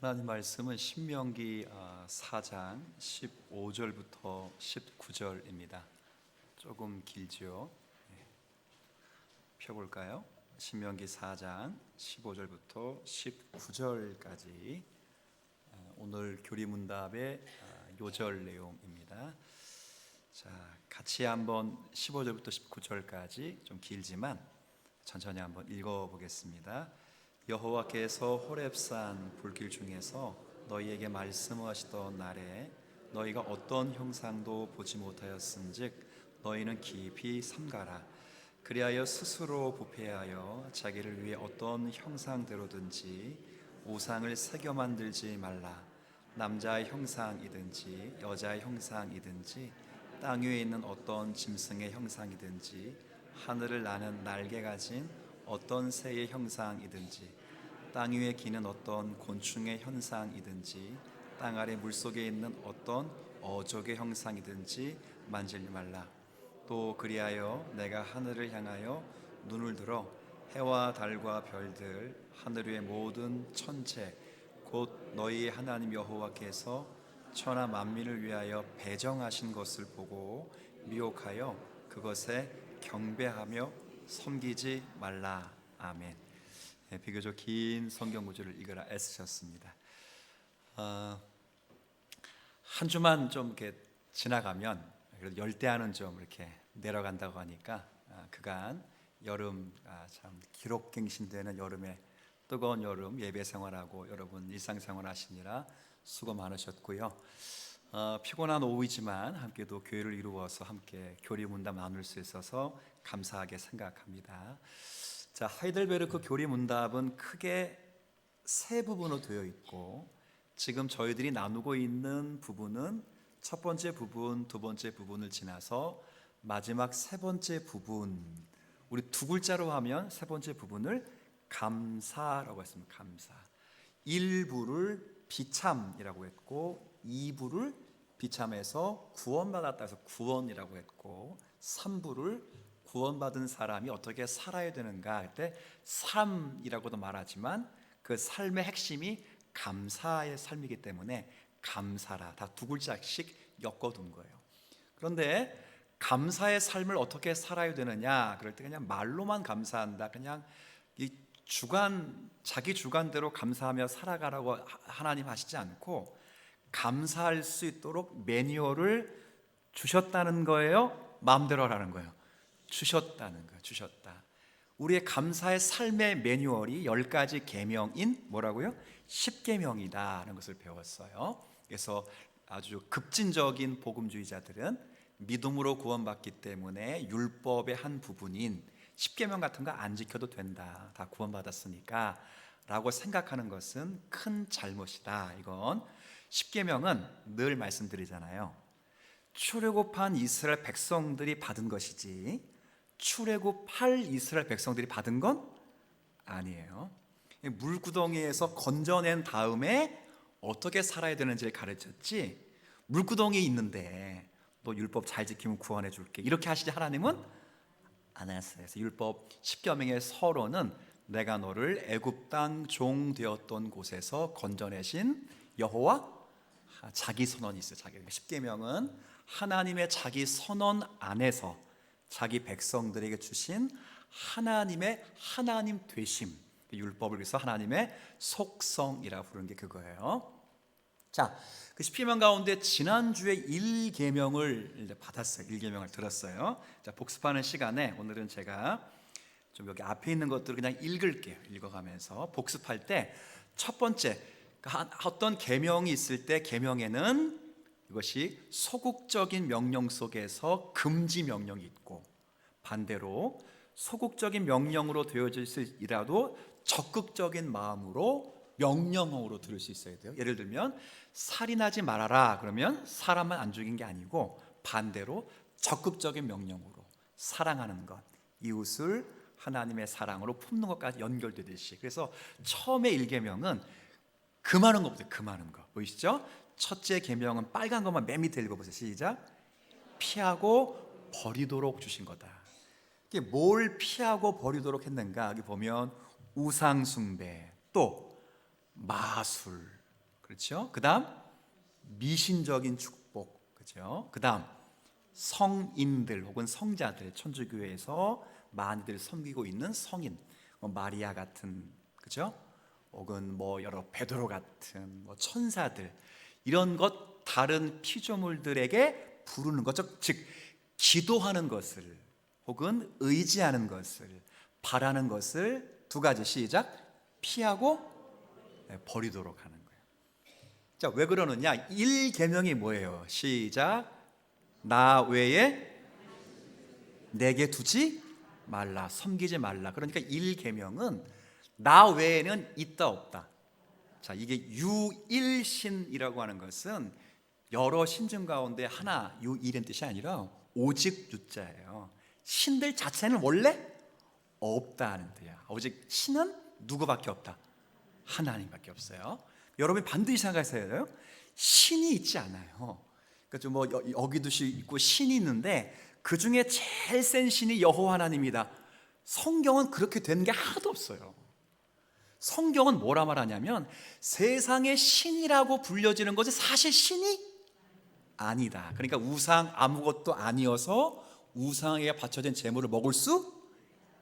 하나님 말씀은 신명기 4장 15절부터 19절입니다. 조금 길죠. 펴볼까요? 신명기 4장 15절부터 19절까지 오늘 교리문답의 요절 내용입니다. 자, 같이 한번 15절부터 19절까지 좀 길지만 천천히 한번 읽어보겠습니다. 여호와께서 호렙산 불길 중에서 너희에게 말씀하시던 날에 너희가 어떤 형상도 보지 못하였은즉 너희는 깊이 삼가라. 그리하여 스스로 부패하여 자기를 위해 어떤 형상대로든지 우상을 새겨 만들지 말라. 남자의 형상이든지 여자의 형상이든지 땅 위에 있는 어떤 짐승의 형상이든지 하늘을 나는 날개 가진 어떤 새의 형상이든지 땅 위에 기는 어떤 곤충의 형상이든지 땅 아래 물속에 있는 어떤 어족의 형상이든지 만지지 말라. 또 그리하여 내가 하늘을 향하여 눈을 들어 해와 달과 별들 하늘 위의 모든 천체 곧 너희 하나님 여호와께서 천하 만민을 위하여 배정하신 것을 보고 미혹하여 그것에 경배하며 섬기지 말라. 아멘. 비교적 긴 성경 구절을 읽으라 애쓰셨습니다. 한 주만 좀 이렇게 지나가면 그래도 열대야는 좀 이렇게 내려간다고 하니까 그간 여름 참 기록갱신되는 여름에 뜨거운 여름 예배 생활하고 여러분 일상생활 하시느라 수고 많으셨고요. 피곤한 오후이지만 함께도 교회를 이루어서 함께 교리문답 나눌 수 있어서 감사하게 생각합니다. 자, 하이델베르크 교리문답은 크게 세 부분으로 되어 있고 지금 저희들이 나누고 있는 부분은 첫 번째 부분, 두 번째 부분을 지나서 마지막 세 번째 부분, 우리 두 글자로 하면 세 번째 부분을 감사라고 했습니다. 감사. 1부를 비참이라고 했고 2부를 비참해서 구원받았다 해서 구원이라고 했고 3부를 구원받은 사람이 어떻게 살아야 되는가 할 때 삶이라고도 말하지만 그 삶의 핵심이 감사의 삶이기 때문에 감사라 다 두 글자씩 엮어둔 거예요. 그런데 감사의 삶을 어떻게 살아야 되느냐 그럴 때 그냥 말로만 감사한다 그냥 이 자기 주관대로 감사하며 살아가라고 하나님 하시지 않고 감사할 수 있도록 매뉴얼을 주셨다는 거예요? 마음대로 하라는 거예요? 주셨다는 거예요. 주셨다. 우리의 감사의 삶의 매뉴얼이 10가지 계명인 뭐라고요? 10계명이다라는 것을 배웠어요. 그래서 아주 급진적인 복음주의자들은 믿음으로 구원받기 때문에 율법의 한 부분인 10계명 같은 거 안 지켜도 된다. 다 구원받았으니까 라고 생각하는 것은 큰 잘못이다. 이건 10계명은 늘 말씀드리잖아요. 출애굽한 이스라엘 백성들이 받은 것이지 출애굽할 이스라엘 백성들이 받은 건 아니에요. 물구덩이에서 건져낸 다음에 어떻게 살아야 되는지를 가르쳤지 물구덩이에 있는데 너 율법 잘 지키면 구원해 줄게 이렇게 하시지 하나님은 안 했어요. 그래서 율법 10계명의 서론은 내가 너를 애굽 땅 종 되었던 곳에서 건져내신 여호와 자기 선언이 있어요. 10계명은 하나님의 자기 선언 안에서 자기 백성들에게 주신 하나님의 하나님 되심, 율법을 위해서 하나님의 속성이라고 부르는 게 그거예요. 자, 그 10계명 가운데 지난주에 1계명을 받았어요. 1계명을 들었어요. 자, 복습하는 시간에 오늘은 제가 좀 여기 앞에 있는 것들을 그냥 읽을게요. 읽어가면서 복습할 때 첫 번째 어떤 계명이 있을 때 계명에는 이것이 소극적인 명령 속에서 금지 명령이 있고 반대로 소극적인 명령으로 되어질 수 있어도 적극적인 마음으로 명령어로 들을 수 있어야 돼요. 예를 들면 살인하지 말아라 그러면 사람만 안 죽인 게 아니고 반대로 적극적인 명령으로 사랑하는 것, 이웃을 하나님의 사랑으로 품는 것까지 연결되듯이. 그래서 처음에 1계명은 금하는 것부터 금하는 거 보이시죠? 첫째 계명은 빨간 것만 맨 밑에 읽어보세요. 시작. 피하고 버리도록 주신 거다. 이게 뭘 피하고 버리도록 했는가? 여기 보면 우상 숭배, 또 마술, 그렇죠? 그다음 미신적인 축복, 그렇죠? 그다음 성인들 혹은 성자들, 천주교에서 많이들 섬기고 있는 성인, 마리아 같은, 그죠? 혹은 뭐 여러 베드로 같은 뭐 천사들, 이런 것 다른 피조물들에게 부르는 것, 즉 기도하는 것을 혹은 의지하는 것을, 바라는 것을 두 가지, 시작, 피하고 버리도록 하는 거예요. 자, 왜 그러느냐? 1계명이 뭐예요? 시작, 나 외에 내게 두지 말라, 섬기지 말라. 그러니까 1계명은 나 외에는 있다 없다. 자, 이게 유일신이라고 하는 것은 여러 신중 가운데 하나, 유일인 뜻이 아니라 오직 유자예요. 신들 자체는 원래 없다는 뜻이야. 오직 신은 누구밖에 없다? 하나님밖에 없어요. 여러분이 반드시 생각하셔야 돼요. 신이 있지 않아요. 그러니까 좀 뭐 여기듯이 있고 신이 있는데 그 중에 제일 센 신이 여호와 하나님이다. 성경은 그렇게 된 게 하나도 없어요. 성경은 뭐라 말하냐면 세상의 신이라고 불려지는 것이 사실 신이 아니다. 그러니까 우상 아무것도 아니어서 우상에게 바쳐진 제물을 먹을 수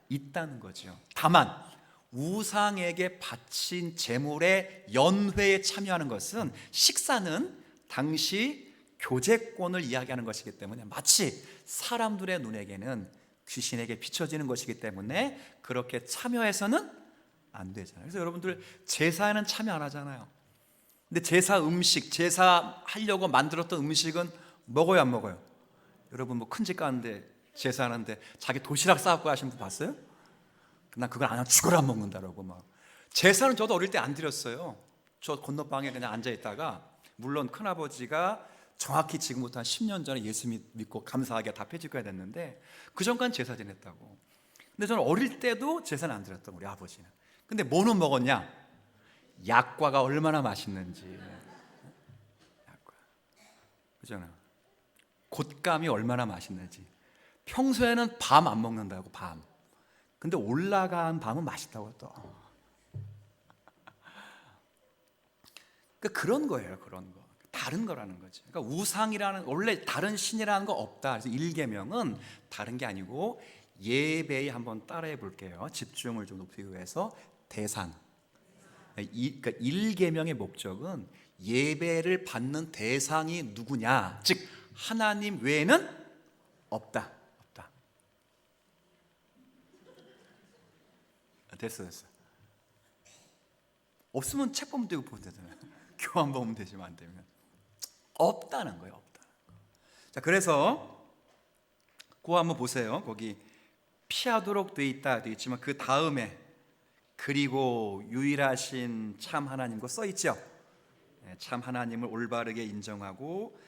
있다는 거죠. 다만 우상에게 바친 제물의 연회에 참여하는 것은, 식사는 당시 교제권을 이야기하는 것이기 때문에 마치 사람들의 눈에게는 귀신에게 비춰지는 것이기 때문에 그렇게 참여해서는 안 되잖아요. 그래서 여러분들 제사에는 참여 안 하잖아요. 근데 제사 음식, 제사 하려고 만들었던 음식은 먹어요, 안 먹어요? 여러분 뭐 큰 집 가는데 제사하는데 자기 도시락 싸갖고 하신 분 봤어요? 난 그걸 안 하면 죽어라 안 먹는다라고 막. 제사는 저도 어릴 때 안 드렸어요. 저 건너방에 그냥 앉아 있다가, 물론 큰아버지가 정확히 지금부터 한 10년 전에 예수 믿고 감사하게 다 폐지해야 됐는데 그 전까지는 제사 지냈다고. 근데 저는 어릴 때도 제사는 안 드렸던 우리 아버지는. 근데 뭐는 먹었냐? 약과가 얼마나 맛있는지. 약과. 그잖아요. 곶감이 얼마나 맛있는지. 평소에는 밤 안 먹는다고, 밤. 근데 올라간 밤은 맛있다고 또. 그러니까 그런 거예요, 그런 거. 다른 거라는 거죠. 그러니까 우상이라는, 원래 다른 신이라는 거 없다. 그래서 1계명은 다른 게 아니고 예배에 한번 따라해 볼게요. 집중을 좀 높이기 위해서. 대상. 그러니까 1계명의 목적은 예배를 받는 대상이 누구냐, 즉 하나님 외에는 없다. 없다. 됐어. 없으면 책 보면 되고 보면 되잖아요. 교환 보면 되지만 안 되면 없다는 거예요. 없다는 거. 자, 그래서 그거 한번 보세요. 거기 피하도록 돼 있다 돼 있지만 그 다음에 그리고 유일하신 참 하나님과 써 있죠. 참 하나님을 올바르게 인정하고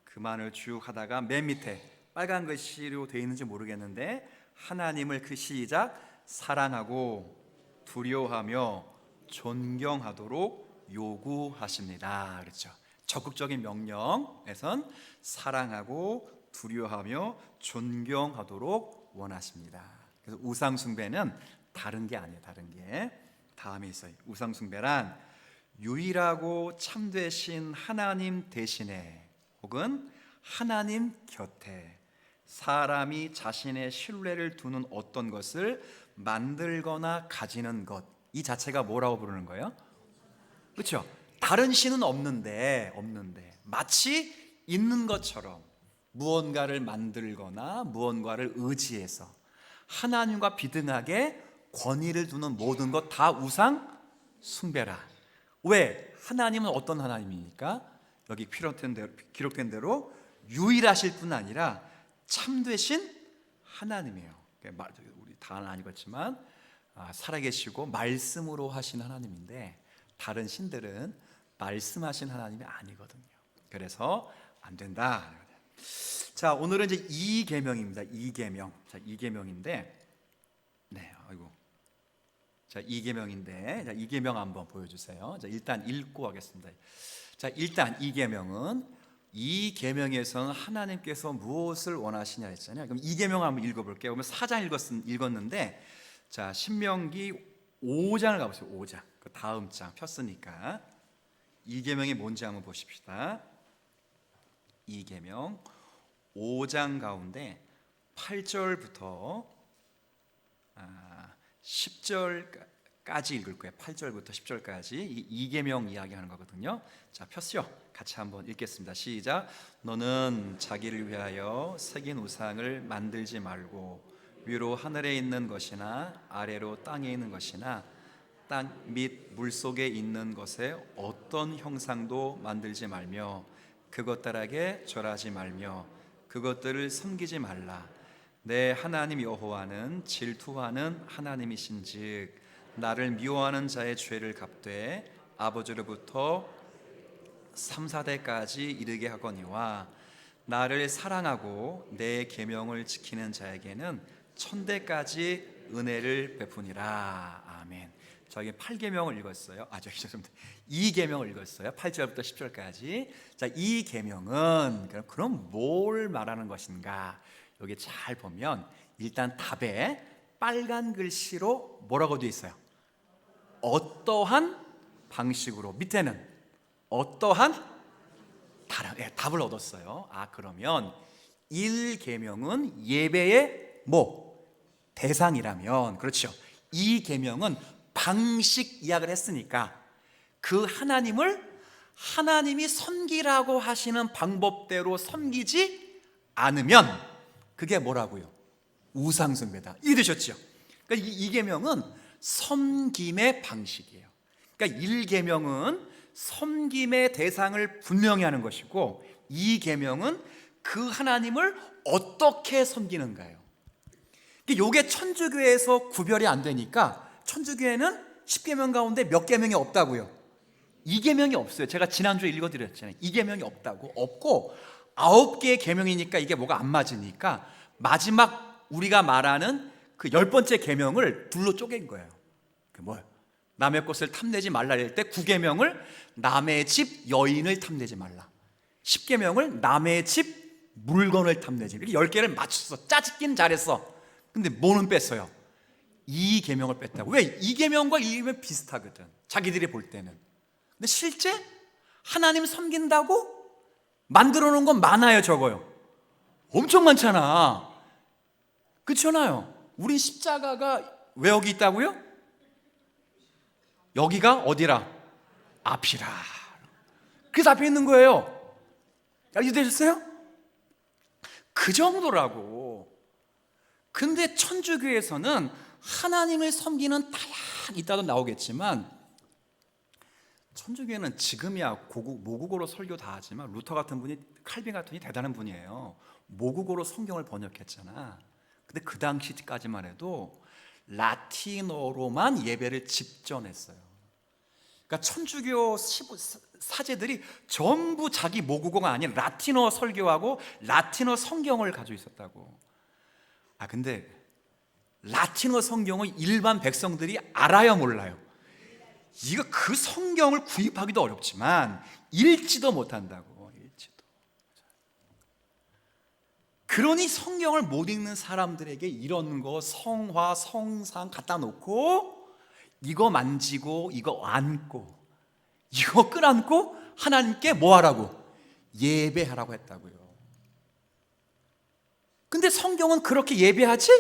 그만을 쭉 하다가 맨 밑에 빨간 글씨로 되어 있는지 모르겠는데 하나님을, 그 시작, 사랑하고 두려워하며 존경하도록 요구하십니다. 그렇죠. 적극적인 명령에선 사랑하고 두려워하며 존경하도록 원하십니다. 그래서 우상 숭배는 다른 게 아니에요. 다른 게 다음에 있어요. 우상 숭배란 유일하고 참되신 하나님 대신에 혹은 하나님 곁에 사람이 자신의 신뢰를 두는 어떤 것을 만들거나 가지는 것, 이 자체가 뭐라고 부르는 거예요? 그렇죠? 다른 신은 없는데 마치 있는 것처럼 무언가를 만들거나 무언가를 의지해서 하나님과 비등하게 권위를 두는 모든 것 다 우상 숭배라. 왜? 하나님은 어떤 하나님입니까? 여기 기록된 대로 유일하실 뿐 아니라 참되신 하나님이에요. 우리 다는 아니겠지만 살아계시고 말씀으로 하신 하나님인데 다른 신들은 말씀하신 하나님이 아니거든요. 그래서 안 된다. 자, 오늘은 이제 2계명입니다. 2계명. 자, 2계명인데, 네, 아이고. 자, 2계명인데, 자, 2계명 한번 보여주세요. 자, 일단 읽고 하겠습니다. 자, 일단 2계명에서는 하나님께서 무엇을 원하시냐 했잖아요. 그럼 2계명 한번 읽어볼게요. 그러면 4장 읽었는데, 자, 신명기 5장을 가보세요. 5장. 그 다음 장 폈으니까 이 계명이 뭔지 한번 보십시다. 이 계명 5장 가운데 8절부터 10절까지 읽을 거예요. 8절부터 10절까지 이 계명 이야기하는 거거든요. 자, 폈죠? 같이 한번 읽겠습니다. 시작. 너는 자기를 위하여 새긴 우상을 만들지 말고 위로 하늘에 있는 것이나 아래로 땅에 있는 것이나 땅 및 물속에 있는 것에 어떤 형상도 만들지 말며 그것들에게 절하지 말며 그것들을 섬기지 말라. 내 하나님 여호와는 질투하는 하나님이신즉 나를 미워하는 자의 죄를 갚되 아버지로부터 3, 4대까지 이르게 하거니와 나를 사랑하고 내 계명을 지키는 자에게는 1000대까지 은혜를 베푸니라. 아멘. 저희 8계명을 읽었어요. 죄송합니다. 2계명을 읽었어요. 8절부터 10절까지. 자, 이 계명은 그럼 뭘 말하는 것인가? 여기 잘 보면 일단 답에 빨간 글씨로 뭐라고 되어 있어요? 어떠한 방식으로. 밑에는 어떠한 답을 얻었어요. 그러면 1계명은 예배의 대상이라면, 그렇죠, 2계명은 방식 이야기를 했으니까 그 하나님이 섬기라고 하시는 방법대로 섬기지 않으면 그게 뭐라고요? 우상숭배다. 이해되셨죠? 그러니까 이 계명은 섬김의 방식이에요. 그러니까 1계명은 섬김의 대상을 분명히 하는 것이고 2계명은 그 하나님을 어떻게 섬기는가요. 이게 천주교에서 구별이 안 되니까 천주교에는 10계명 가운데 몇 계명이 없다고요? 2계명이 없어요. 제가 지난주에 읽어드렸잖아요. 2계명이 없고 9개의 계명이니까 이게 뭐가 안 맞으니까 마지막 우리가 말하는 그 10번째 계명을 둘로 쪼갠 거예요. 그 뭐예요? 남의 것을 탐내지 말라 할 때 9계명을 남의 집 여인을 탐내지 말라, 10계명을 남의 집 물건을 탐내지, 이렇게 10개를 맞췄어. 짜집긴 잘했어. 근데 뭐는 뺐어요? 2계명을 뺐다고. 왜? 2계명과 1계명 비슷하거든, 자기들이 볼 때는. 근데 실제 하나님 섬긴다고 만들어 놓은 건 많아요. 적어요. 엄청 많잖아. 그렇잖아요. 우린 십자가가 왜 여기 있다고요? 여기가 어디라? 앞이라. 그래서 앞에 있는 거예요. 이해되셨어요? 그 정도라고. 근데 천주교에서는 하나님을 섬기는 다양한, 이따도 나오겠지만, 천주교에는 지금이야 모국어로 설교 다 하지만 루터 같은 분이, 칼빈 같은 분이 대단한 분이에요. 모국어로 성경을 번역했잖아. 근데 그 당시까지만 해도 라틴어로만 예배를 집전했어요. 그러니까 천주교 사제들이 전부 자기 모국어가 아닌 라틴어 설교하고 라틴어 성경을 가지고 있었다고. 근데 라틴어 성경을 일반 백성들이 알아요, 몰라요? 이거 그 성경을 구입하기도 어렵지만 읽지도 못한다고. 읽지도. 그러니 성경을 못 읽는 사람들에게 이런 거 성화 성상 갖다 놓고 이거 만지고 이거 안고 이거 끌안고 하나님께 뭐 하라고? 예배하라고 했다고요. 근데 성경은 그렇게 예배하지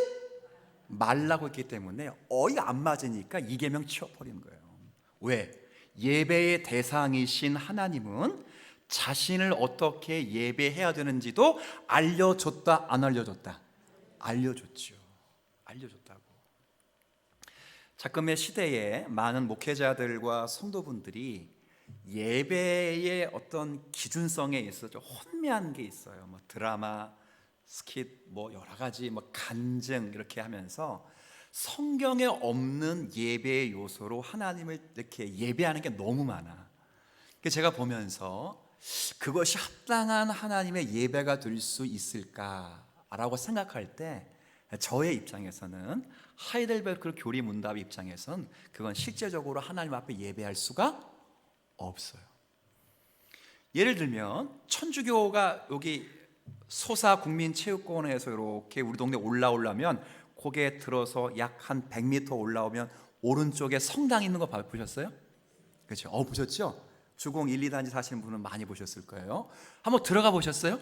말라고 했기 때문에 어이가 안 맞으니까 2계명 치워버리는 거예요. 왜? 예배의 대상이신 하나님은 자신을 어떻게 예배해야 되는지도 알려줬다, 안 알려줬다? 알려줬죠. 알려줬다고. 지금의 시대에 많은 목회자들과 성도분들이 예배의 어떤 기준성에 있어서 좀 혼미한 게 있어요. 드라마, 스킷, 여러 가지 간증 이렇게 하면서 성경에 없는 예배의 요소로 하나님을 이렇게 예배하는 게 너무 많아. 제가 보면서 그것이 합당한 하나님의 예배가 될 수 있을까라고 생각할 때 저의 입장에서는, 하이델베르크 교리 문답 입장에서는 그건 실제적으로 하나님 앞에 예배할 수가 없어요. 예를 들면 천주교가 여기 소사국민체육관에서 이렇게 우리 동네 올라오려면 고개 들어서 약 한 100m 올라오면 오른쪽에 성당 있는 거 보셨어요? 그렇죠? 보셨죠? 주공 1, 2단지 사시는 분은 많이 보셨을 거예요. 한번 들어가 보셨어요?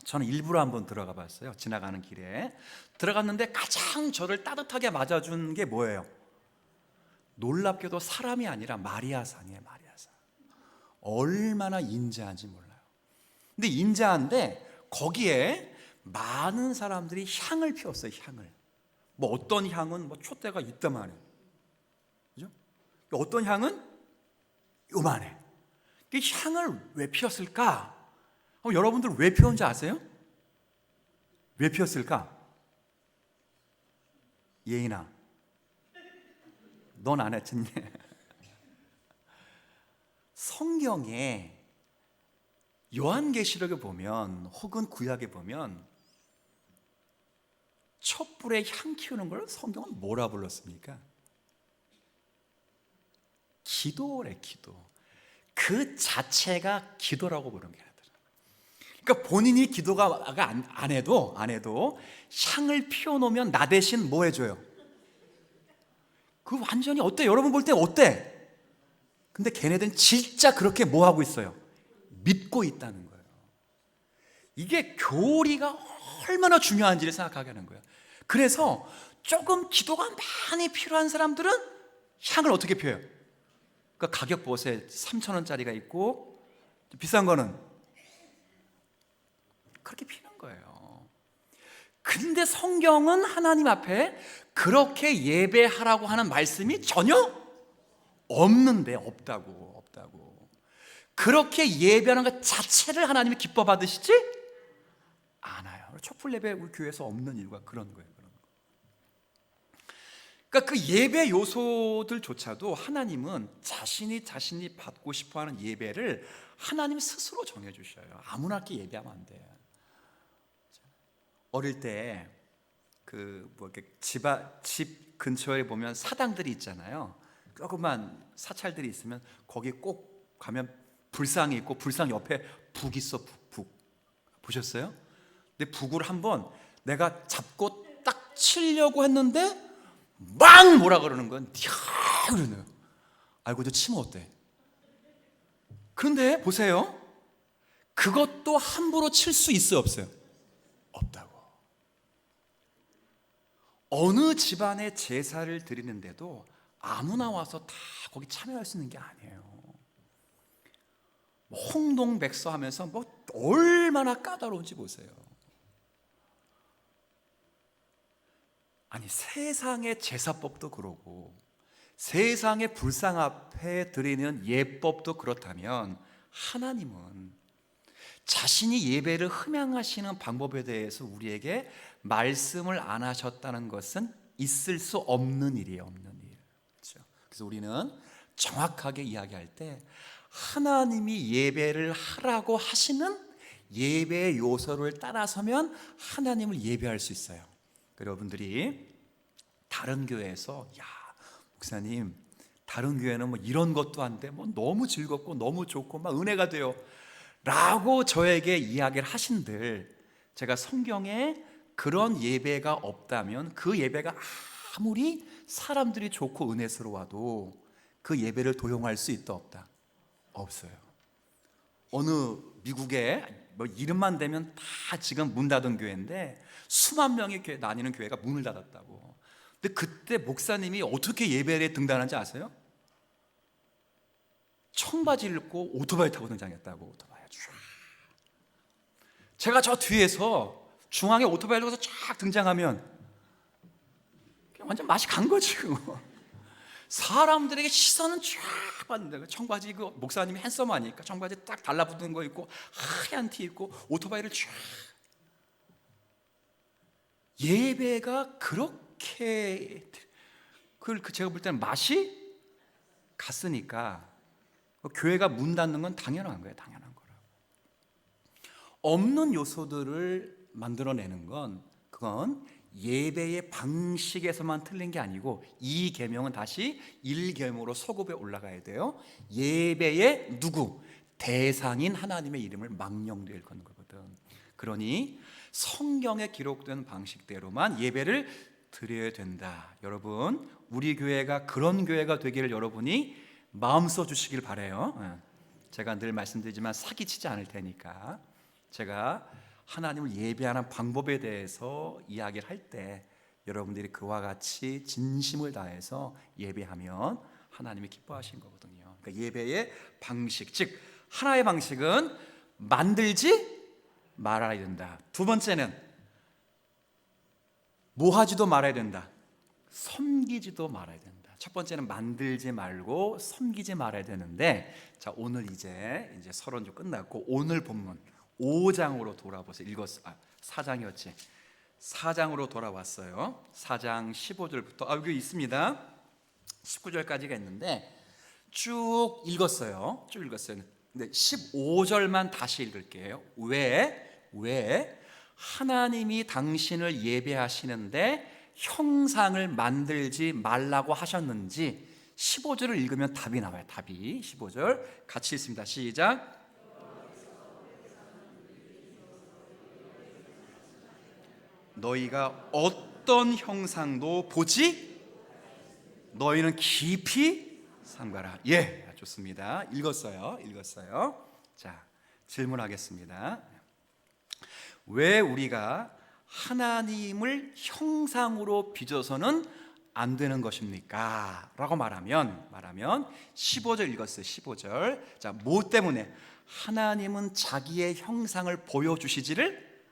저는 일부러 한번 들어가 봤어요. 지나가는 길에 들어갔는데 가장 저를 따뜻하게 맞아준 게 뭐예요? 놀랍게도 사람이 아니라 마리아상이에요. 마리아상. 얼마나 인자한지 몰라요. 근데 인자한데 거기에 많은 사람들이 향을 피웠어요. 향을. 뭐 어떤 향은 뭐 촛대가 이따만해, 그죠? 어떤 향은 요만해. 이 향을 왜 피웠을까? 여러분들 왜 피웠는지 아세요? 왜 피웠을까? 예인아, 넌 안 했지? 성경에 요한계시록에 보면 혹은 구약에 보면 촛불에 향 키우는 걸 성경은 뭐라 불렀습니까? 기도래. 기도. 그 자체가 기도라고 부르는 게 아니라, 그러니까 본인이 기도가 안 해도 향을 피워놓으면 나 대신 뭐 해줘요? 그 완전히 어때? 여러분 볼 때 어때? 근데 걔네들은 진짜 그렇게 뭐 하고 있어요? 믿고 있다는 거예요. 이게 교리가 얼마나 중요한지를 생각하게 하는 거예요. 그래서 조금 기도가 많이 필요한 사람들은 향을 어떻게 피워요? 그러니까 가격 보세요. 3,000원짜리가 있고 비싼 거는 그렇게 피는 거예요. 근데 성경은 하나님 앞에 그렇게 예배하라고 하는 말씀이 전혀 없는데, 없다고. 그렇게 예배하는 것 자체를 하나님이 기뻐 받으시지 않아요. 촛불 예배 우리 교회에서 없는 이유가 그런 거예요. 그러니까 그 예배 요소들조차도 하나님은 자신이 받고 싶어하는 예배를 하나님 스스로 정해주셔요. 아무나 이렇게 예배하면 안 돼요. 어릴 때 집 근처에 보면 사당들이 있잖아요. 조그만 사찰들이 있으면 거기 꼭 가면 불상이 있고 불상 옆에 북 있어. 북 보셨어요? 근데 북을 한번 내가 잡고 딱 치려고 했는데 막 뭐라 그러는 건 야 그러네요. 알고 저 치면 어때? 그런데 보세요. 그것도 함부로 칠 수 있어요, 없어요? 없다고. 어느 집안에 제사를 드리는데도 아무나 와서 다 거기 참여할 수 있는 게 아니에요. 홍동백서하면서 뭐 얼마나 까다로운지 보세요. 아니 세상의 제사법도 그러고 세상의 불상 앞에 드리는 예법도 그렇다면 하나님은 자신이 예배를 흠양하시는 방법에 대해서 우리에게 말씀을 안 하셨다는 것은 있을 수 없는 일이에요. 없는 일. 그렇죠? 그래서 우리는 정확하게 이야기할 때 하나님이 예배를 하라고 하시는 예배의 요소를 따라서면 하나님을 예배할 수 있어요. 여러분들이 다른 교회에서 야 목사님 다른 교회는 뭐 이런 것도 한데 뭐 너무 즐겁고 너무 좋고 막 은혜가 돼요 라고 저에게 이야기를 하신들, 제가 성경에 그런 예배가 없다면 그 예배가 아무리 사람들이 좋고 은혜스러워도 그 예배를 도용할 수 있다 없다? 없어요. 어느 미국에 뭐 이름만 대면 다 지금 문 닫은 교회인데 수만 명이 다니는 교회가 문을 닫았다고. 근데 그때 목사님이 어떻게 예배에 등단한지 아세요? 청바지를 입고 오토바이 타고 등장했다고. 오토바이 쫙. 제가 저 뒤에서 중앙에 오토바이를 타고 쫙 등장하면 완전 맛이 간 거지. 사람들에게 시선은 쫙 받는다. 청바지 그 목사님이 핸섬하니까 청바지 딱 달라붙는 거 입고 하얀 티 입고 오토바이를 쫙. 예배가 그렇게 제가 볼 때는 맛이 갔으니까 교회가 문 닫는 건 당연한 거예요. 당연한 거라. 없는 요소들을 만들어내는 건 그건 예배의 방식에서만 틀린 게 아니고 이 계명은 다시 1계명으로 소급에 올라가야 돼요. 예배의 누구? 대상인 하나님의 이름을 망령되게 거는 거거든. 그러니 성경에 기록된 방식대로만 예배를 드려야 된다. 여러분, 우리 교회가 그런 교회가 되기를 여러분이 마음 써 주시길 바라요. 제가 늘 말씀드리지만 사기치지 않을 테니까 제가 하나님을 예배하는 방법에 대해서 이야기를 할 때 여러분들이 그와 같이 진심을 다해서 예배하면 하나님이 기뻐하시는 거거든요. 그러니까 예배의 방식, 즉 하나의 방식은 만들지 말아야 된다. 두 번째는 뭐 하지도 말아야 된다. 섬기지도 말아야 된다. 첫 번째는 만들지 말고 섬기지 말아야 되는데, 자 오늘 이제 서론 좀 끝났고 오늘 본문 5장으로 돌아보세요. 4장이었지. 4장으로 돌아왔어요. 4장 15절부터 여기 있습니다. 19절까지가 있는데 쭉 읽었어요. 근데 15절만 다시 읽을게요. 왜 하나님이 당신을 예배하시는데 형상을 만들지 말라고 하셨는지 15절을 읽으면 답이 나와요. 답이 15절 같이 읽습니다. 시작. 너희가 어떤 형상도 보지 너희는 깊이 삼가라. 예, 좋습니다. 읽었어요. 자, 질문하겠습니다. 왜 우리가 하나님을 형상으로 빚어서는 안 되는 것입니까? 라고 말하면 15절 읽었어요. 15절. 자, 뭐 때문에? 하나님은 자기의 형상을 보여주시지를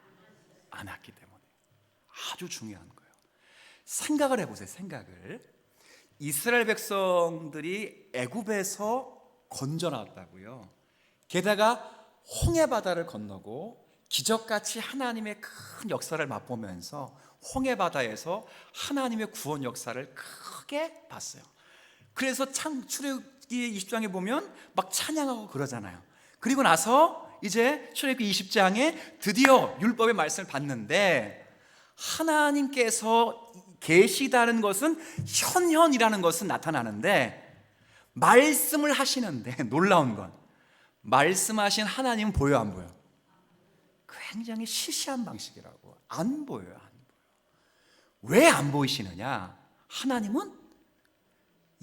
않았기 때문에. 아주 중요한 거예요. 생각을 해보세요. 이스라엘 백성들이 애굽에서 건져 나왔다고요. 게다가 홍해바다를 건너고 기적같이 하나님의 큰 역사를 맛보면서 홍해바다에서 하나님의 구원 역사를 크게 봤어요. 그래서 출애굽기 20장에 보면 막 찬양하고 그러잖아요. 그리고 나서 이제 출애굽기 20장에 드디어 율법의 말씀을 받는데 하나님께서 계시다는 것은 현현이라는 것은 나타나는데 말씀을 하시는데 놀라운 건 말씀하신 하나님은 보여 안 보여? 굉장히 시시한 방식이라고. 안 보여요. 왜 안 보이시느냐? 하나님은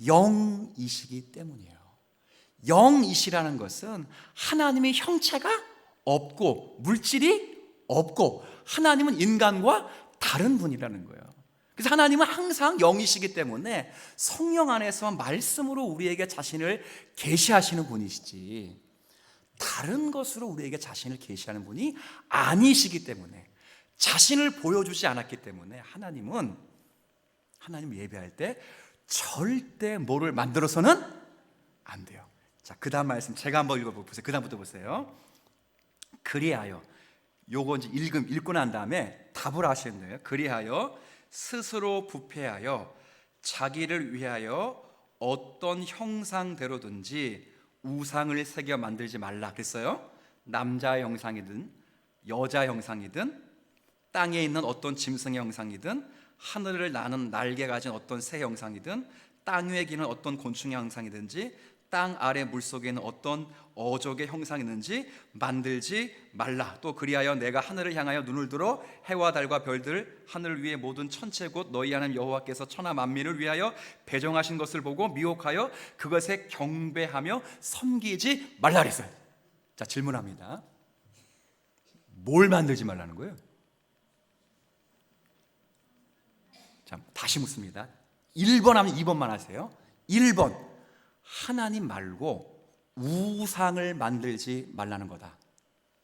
영이시기 때문이에요. 영이시라는 것은 하나님의 형체가 없고 물질이 없고 하나님은 인간과 다른 분이라는 거예요. 그래서 하나님은 항상 영이시기 때문에 성령 안에서 말씀으로 우리에게 자신을 계시하시는 분이시지 다른 것으로 우리에게 자신을 계시하는 분이 아니시기 때문에 자신을 보여주지 않았기 때문에 하나님 예배할 때 절대 뭐를 만들어서는 안 돼요. 자, 그 다음 말씀 제가 한번 읽어보세요. 그 다음부터 보세요. 그리하여 요거 이제 읽고 난 다음에 답을 하시는 거예요. 그리하여 스스로 부패하여 자기를 위하여 어떤 형상대로든지 우상을 새겨 만들지 말라 그랬어요. 남자의 형상이든 여자 형상이든 땅에 있는 어떤 짐승의 형상이든 하늘을 나는 날개 가진 어떤 새 형상이든 땅 위에 기는 어떤 곤충의 형상이든지 땅 아래 물속에 있는 어떤 어족의 형상이든지 만들지 말라. 또 그리하여 내가 하늘을 향하여 눈을 들어 해와 달과 별들 하늘 위의 모든 천체 곧 너희 하나님 여호와께서 천하 만민을 위하여 배정하신 것을 보고 미혹하여 그것에 경배하며 섬기지 말라 그랬어요. 자, 질문합니다. 뭘 만들지 말라는 거예요? 자, 다시 묻습니다. 1번 하면 2번만 하세요. 1번 하나님 말고 우상을 만들지 말라는 거다.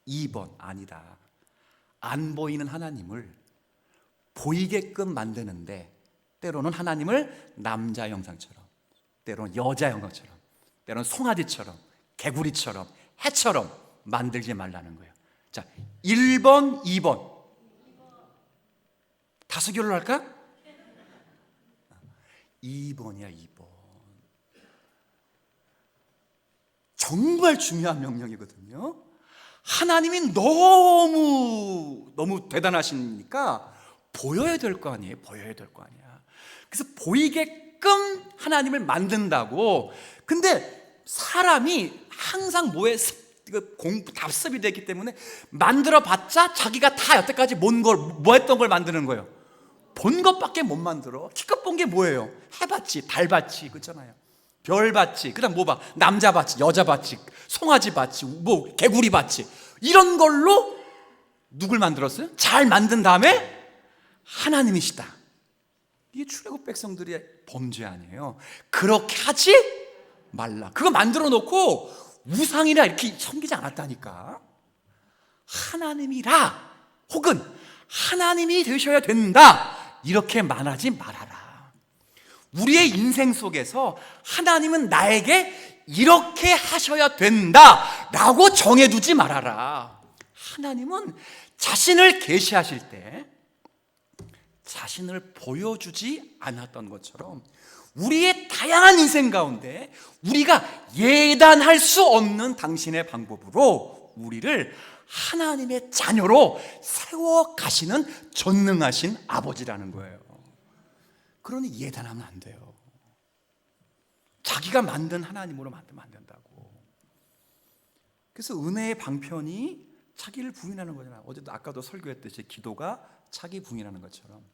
2번 아니다. 안 보이는 하나님을 보이게끔 만드는데 때로는 하나님을 남자 형상처럼, 때로는 여자 형상처럼, 때로는 송아지처럼, 개구리처럼, 해처럼 만들지 말라는 거예요. 자, 1번, 2번 다수결로 할까? 2번이야 2번. 정말 중요한 명령이거든요. 하나님이 너무 대단하시니까 보여야 될 거 아니에요. 그래서 보이게끔 하나님을 만든다고. 근데 사람이 항상 뭐에 답습이 되기 때문에 만들어봤자 자기가 다 여태까지 뭐 했던 걸 만드는 거예요. 본 것밖에 못 만들어. 기껏 본 게 뭐예요? 해봤지, 밟았지, 그렇잖아요. 별받치, 그다음 뭐 봐, 남자받치, 여자받치, 송아지받치, 뭐 개구리받치, 이런 걸로 누굴 만들었어요? 잘 만든 다음에 하나님이시다. 이게 출애굽 백성들의 범죄 아니에요? 그렇게 하지 말라. 그거 만들어 놓고 우상이나 이렇게 섬기지 않았다니까. 하나님이라, 혹은 하나님이 되셔야 된다, 이렇게 말하지 말아라. 우리의 인생 속에서 하나님은 나에게 이렇게 하셔야 된다 라고 정해두지 말아라. 하나님은 자신을 계시하실 때 자신을 보여주지 않았던 것처럼 우리의 다양한 인생 가운데 우리가 예단할 수 없는 당신의 방법으로 우리를 하나님의 자녀로 세워 가시는 전능하신 아버지라는 거예요. 그러니 예단하면 안 돼요. 자기가 만든 하나님으로 만들면 안 된다고. 그래서 은혜의 방편이 자기를 부인하는 거잖아요. 어제도 아까도 설교했듯이 기도가 자기 부인하는 것처럼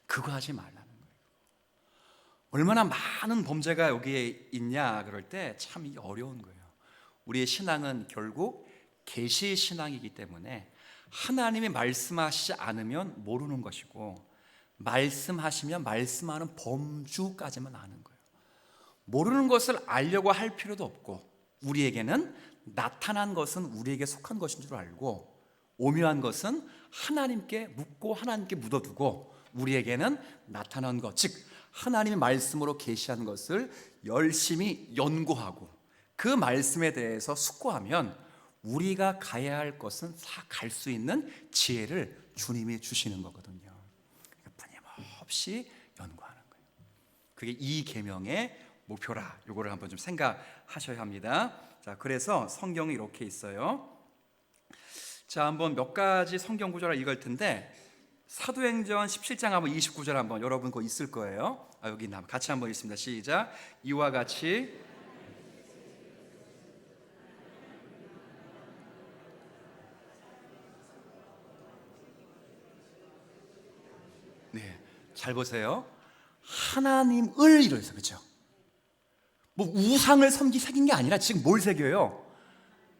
그거 하지 말라는 거예요. 얼마나 많은 범죄가 여기에 있냐 그럴 때 참 이게 어려운 거예요. 우리의 신앙은 결국 계시 신앙이기 때문에 하나님이 말씀하시지 않으면 모르는 것이고, 말씀하시면 말씀하는 범주까지만 아는 거예요. 모르는 것을 알려고 할 필요도 없고, 우리에게는 나타난 것은 우리에게 속한 것인 줄 알고, 오묘한 것은 하나님께 묻고 하나님께 묻어두고, 우리에게는 나타난 것, 즉 하나님의 말씀으로 계시한 것을 열심히 연구하고 그 말씀에 대해서 숙고하면 우리가 가야 할 것은 다 갈 수 있는 지혜를 주님이 주시는 거거든요. 끊임없이 연구하는 거예요. 그게 이 계명의 목표라. 이거를 한번 좀 생각하셔야 합니다. 자, 그래서 성경이 이렇게 있어요. 자, 한번 몇 가지 성경 구절을 읽을 텐데, 사도행전 17장 한번 29절 한번 여러분 거 있을 거예요. 여기 같이 한번 읽습니다. 시작. 이와 같이 네, 잘 보세요. 하나님을 이루어서, 그렇죠? 뭐 우상을 새긴 게 아니라 지금 뭘 새겨요?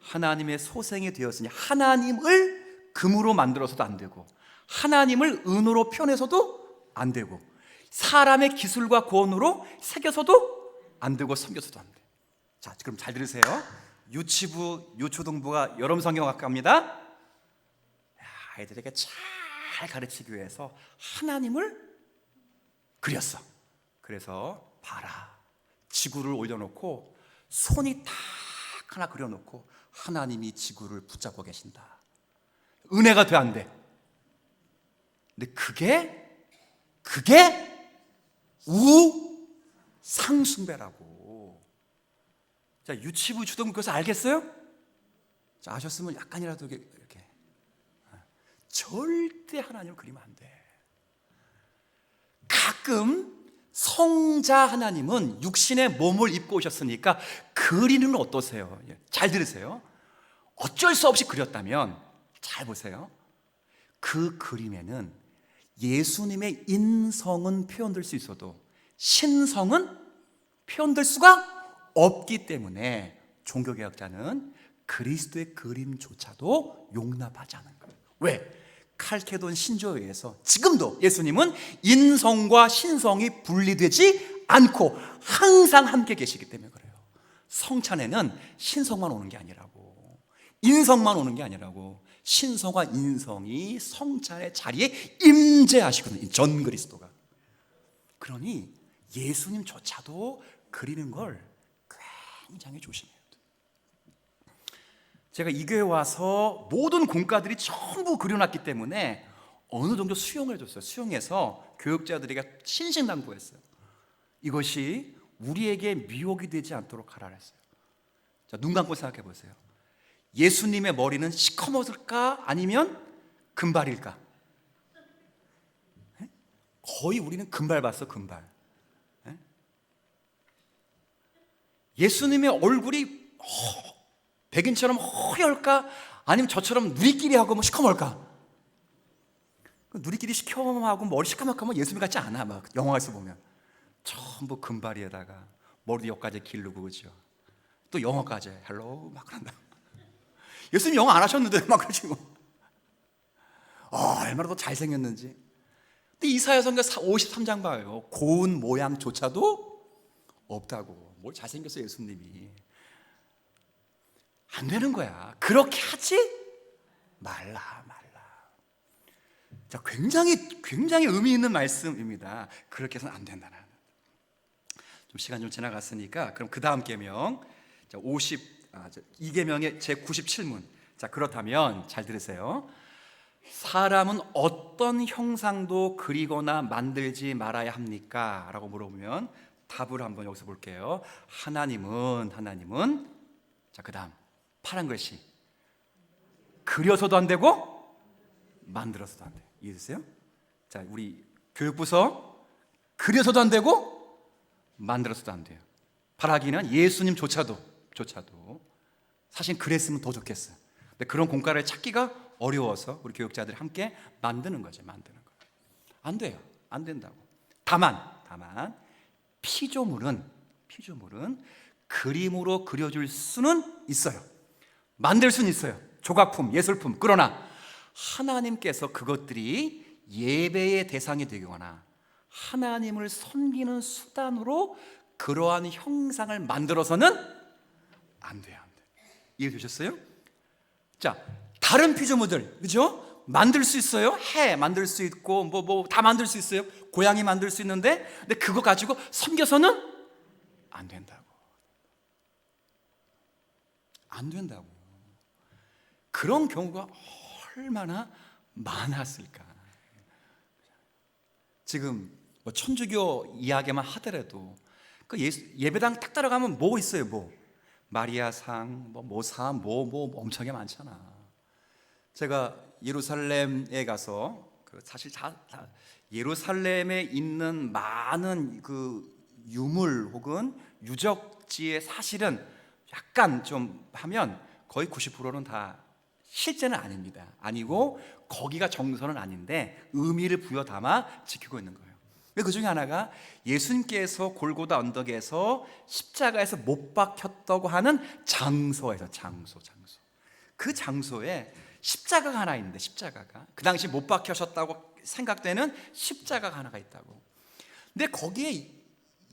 하나님의 소생이 되었으니 하나님을 금으로 만들어서도 안 되고, 하나님을 은으로 표현해서도 안 되고, 사람의 기술과 권으로 새겨서도 안 되고, 섬겨서도 안 돼. 자, 그럼 잘 들으세요. 유치부, 유초등부가 여러분 성경학과입니다. 아이들에게 잘 가르치기 위해서 하나님을 그렸어. 그래서 봐라, 지구를 올려놓고 손이 딱 하나 그려놓고 하나님이 지구를 붙잡고 계신다. 은혜가 돼, 안 돼? 근데 그게 우상숭배라고. 자, 유치부 주동부 그것을 알겠어요? 자, 아셨으면 약간이라도 이렇게 절대 하나님을 그리면 안 돼. 가끔 성자 하나님은 육신의 몸을 입고 오셨으니까 그리는 어떠세요? 잘 들으세요. 어쩔 수 없이 그렸다면 잘 보세요. 그 그림에는 예수님의 인성은 표현될 수 있어도 신성은 표현될 수가 없기 때문에 종교개혁자는 그리스도의 그림조차도 용납하지 않은 거예요. 왜? 칼케돈 신조에 의해서 지금도 예수님은 인성과 신성이 분리되지 않고 항상 함께 계시기 때문에 그래요. 성찬에는 신성만 오는 게 아니라고, 인성만 오는 게 아니라고, 신성과 인성이 성찬의 자리에 임재하시거든요, 전 그리스도가. 그러니 예수님조차도 그리는 걸 굉장히 조심해요. 제가 이 교회 와서 모든 공과들이 전부 그려놨기 때문에 어느 정도 수용을 해줬어요. 수용해서 교육자들에게 신신당부했어요. 이것이 우리에게 미혹이 되지 않도록 하라 했어요. 자, 눈 감고 생각해 보세요. 예수님의 머리는 시커멓을까 아니면 금발일까? 거의 우리는 금발 봤어, 금발. 예수님의 얼굴이 백인처럼 허혈까 아니면 저처럼 누리끼리하고 뭐 시커멀까? 누리끼리 시커멓고 머리 시커멓고 예수님 같지 않아. 막 영화에서 보면 전부 금발이에다가 머리 여기까지 기르고 그죠? 또 영어까지 헬로 막 그런다. 예수님 영어 안 하셨는데 막 그러시고 얼마나 더 잘생겼는지. 근데 이사야서가 53장 봐요. 고운 모양조차도 없다고. 뭘 잘생겼어요 예수님이. 안 되는 거야. 그렇게 하지 말라. 자, 굉장히 의미 있는 말씀입니다. 그렇게 해서는 안 된다는. 좀 시간 좀 지나갔으니까 그럼 그 다음 계명, 자, 2계명의 제 97문. 자, 그렇다면 잘 들으세요. 사람은 어떤 형상도 그리거나 만들지 말아야 합니까? 라고 물어보면 답을 한번 여기서 볼게요. 하나님은 자, 그 다음 파란 글씨, 그려서도 안 되고 만들어서도 안 돼요. 이해되세요? 자, 우리 교육부서 그려서도 안 되고 만들어서도 안 돼요. 바라기는 예수님조차도 사실 그랬으면 더 좋겠어요. 근데 그런 공과를 찾기가 어려워서 우리 교육자들이 함께 만드는 거죠. 안 돼요. 안 된다고. 다만 피조물은 그림으로 그려줄 수는 있어요. 만들 수는 있어요. 조각품, 예술품. 그러나 하나님께서 그것들이 예배의 대상이 되거나 하나님을 섬기는 수단으로 그러한 형상을 만들어서는 안 돼요. 이해되셨어요? 자, 다른 피조물들, 그죠? 만들 수 있어요. 해 만들 수 있고 뭐 다 만들 수 있어요. 고양이 만들 수 있는데, 근데 그거 가지고 섬겨서는 안 된다고. 그런 경우가 얼마나 많았을까. 지금 뭐 천주교 이야기만 하더라도 그 예배당 딱 따라가면 뭐 있어요? 뭐 마리아상, 모상, 뭐 엄청나게 많잖아. 제가 예루살렘에 가서 사실 예루살렘에 있는 많은 그 유물 혹은 유적지의 사실은 약간 좀 하면 거의 90%는 다 실제는 아닙니다. 아니고 거기가 정서는 아닌데 의미를 부여 담아 지키고 있는 거예요. 그 중에 하나가 예수님께서 골고다 언덕에서 십자가에서 못 박혔다고 하는 장소에서 장소. 그 장소에 십자가가 하나 있는데, 십자가가 그 당시 못 박혀셨다고 생각되는 십자가가 하나가 있다고. 근데 거기에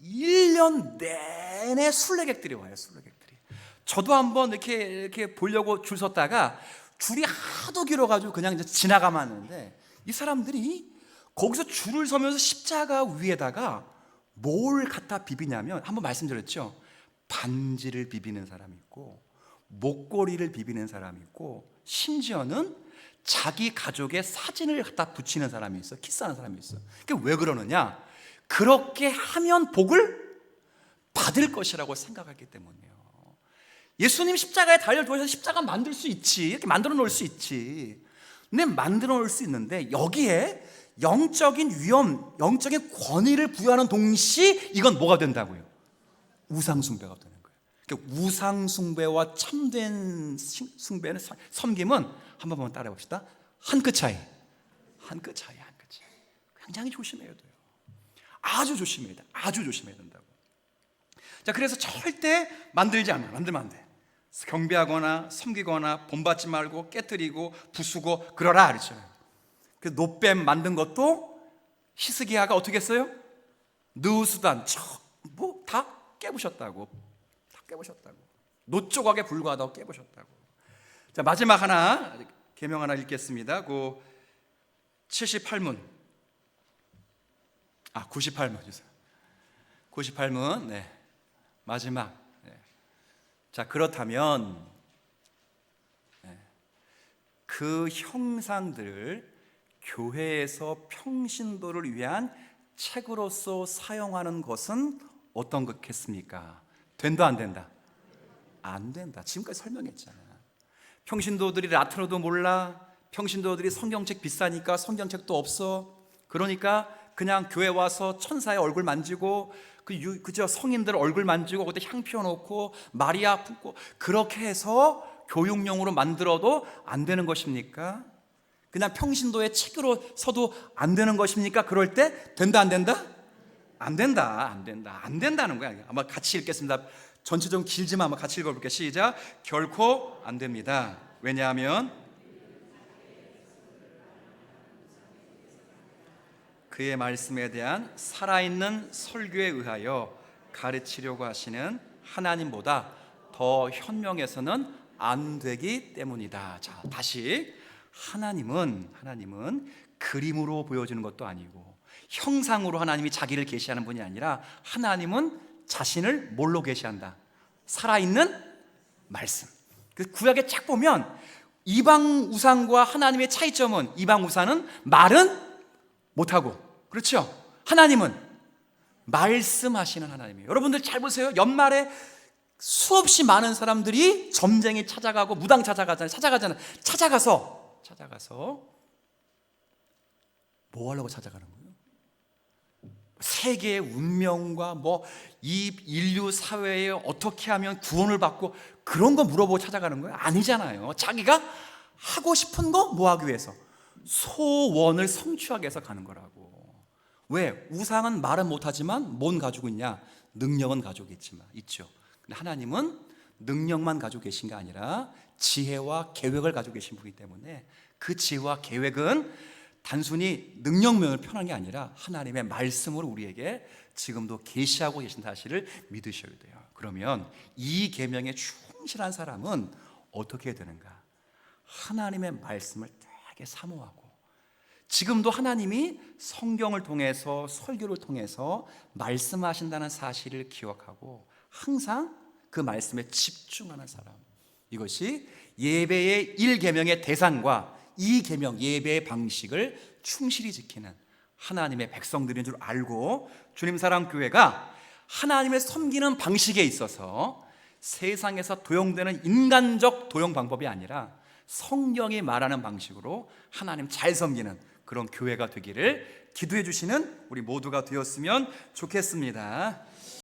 1년 내내 순례객들이 와요. 저도 한번 이렇게 보려고 줄 섰다가 줄이 하도 길어가지고 그냥 이제 지나가만 하는데, 이 사람들이 거기서 줄을 서면서 십자가 위에다가 뭘 갖다 비비냐면, 한번 말씀드렸죠. 반지를 비비는 사람이 있고 목걸이를 비비는 사람이 있고 심지어는 자기 가족의 사진을 갖다 붙이는 사람이 있어. 키스하는 사람이 있어. 그게 왜 그러느냐? 그렇게 하면 복을 받을 것이라고 생각했기 때문이에요. 예수님 십자가에 달려 누워서 십자가 만들 수 있지, 이렇게 만들어 놓을 수 있지. 근데 만들어 놓을 수 있는데 여기에 영적인 위험, 영적인 권위를 부여하는 동시에 이건 뭐가 된다고요? 우상숭배가 되는 거예요. 그러니까 우상숭배와 참된 숭배는, 섬김은 한번 따라해 봅시다. 한 끗 차이. 굉장히 조심해야 돼요. 아주 조심해야 된다고. 자, 그래서 절대 만들면 안 돼. 경배하거나 섬기거나 본받지 말고 깨뜨리고 부수고 그러라 그랬죠. 그 노뱀 만든 것도 히스기야가 어떻게 했어요? 느우수단 뭐 다 깨부셨다고. 노조각에 불과하다고 깨부셨다고. 자, 마지막 하나 계명 하나 읽겠습니다. 그 78문 98문 주세요. 98문 네. 마지막. 네. 자, 그렇다면 그 형상들을 교회에서 평신도를 위한 책으로서 사용하는 것은 어떤 것겠습니까? 된다 안 된다? 안 된다. 지금까지 설명했잖아. 평신도들이 라틴어도 몰라. 평신도들이 성경책 비싸니까 성경책도 없어. 그러니까 그냥 교회 와서 천사의 얼굴 만지고 그저 성인들 얼굴 만지고 그때 향 피워놓고 마리아 품고 그렇게 해서 교육용으로 만들어도 안 되는 것입니까? 그냥 평신도의 책으로 서도 안 되는 것입니까? 그럴 때 된다 안 된다? 안 된다, 안 된다, 안 된다는 거야. 아마 같이 읽겠습니다. 전체적으로 길지만 한번 같이 읽어볼게요. 시작. 결코 안 됩니다. 왜냐하면 그의 말씀에 대한 살아있는 설교에 의하여 가르치려고 하시는 하나님보다 더 현명해서는 안 되기 때문이다. 자, 다시 하나님은 그림으로 보여주는 것도 아니고 형상으로 하나님이 자기를 계시하는 분이 아니라 하나님은 자신을 뭘로 계시한다? 살아있는 말씀. 그 구약에 쫙 보면 이방 우상과 하나님의 차이점은 이방 우상은 말은 못하고, 그렇죠? 하나님은 말씀하시는 하나님이에요. 여러분들 잘 보세요. 연말에 수없이 많은 사람들이 점쟁이 찾아가고 무당 찾아가잖아요. 찾아가서 뭐 하려고 찾아가는 거예요? 세계의 운명과 이 인류 사회에 어떻게 하면 구원을 받고 그런 거 물어보고 찾아가는 거예요? 아니잖아요. 자기가 하고 싶은 거 뭐 하기 위해서? 소원을 성취하기 위해서 가는 거라고. 왜? 우상은 말은 못하지만 뭔 가지고 있냐? 능력은 가지고 있죠. 근데 하나님은 능력만 가지고 계신 게 아니라 지혜와 계획을 가지고 계신 분이기 때문에 그 지혜와 계획은 단순히 능력면을 표현한 게 아니라 하나님의 말씀으로 우리에게 지금도 계시하고 계신 사실을 믿으셔야 돼요. 그러면 이 계명에 충실한 사람은 어떻게 되는가? 하나님의 말씀을 되게 사모하고 지금도 하나님이 성경을 통해서 설교를 통해서 말씀하신다는 사실을 기억하고 항상 그 말씀에 집중하는 사람, 이것이 예배의 1계명의 대상과 2계명 예배의 방식을 충실히 지키는 하나님의 백성들인 줄 알고 주님 사랑 교회가 하나님을 섬기는 방식에 있어서 세상에서 도용되는 인간적 도용 방법이 아니라 성경이 말하는 방식으로 하나님 잘 섬기는 그런 교회가 되기를 기도해 주시는 우리 모두가 되었으면 좋겠습니다.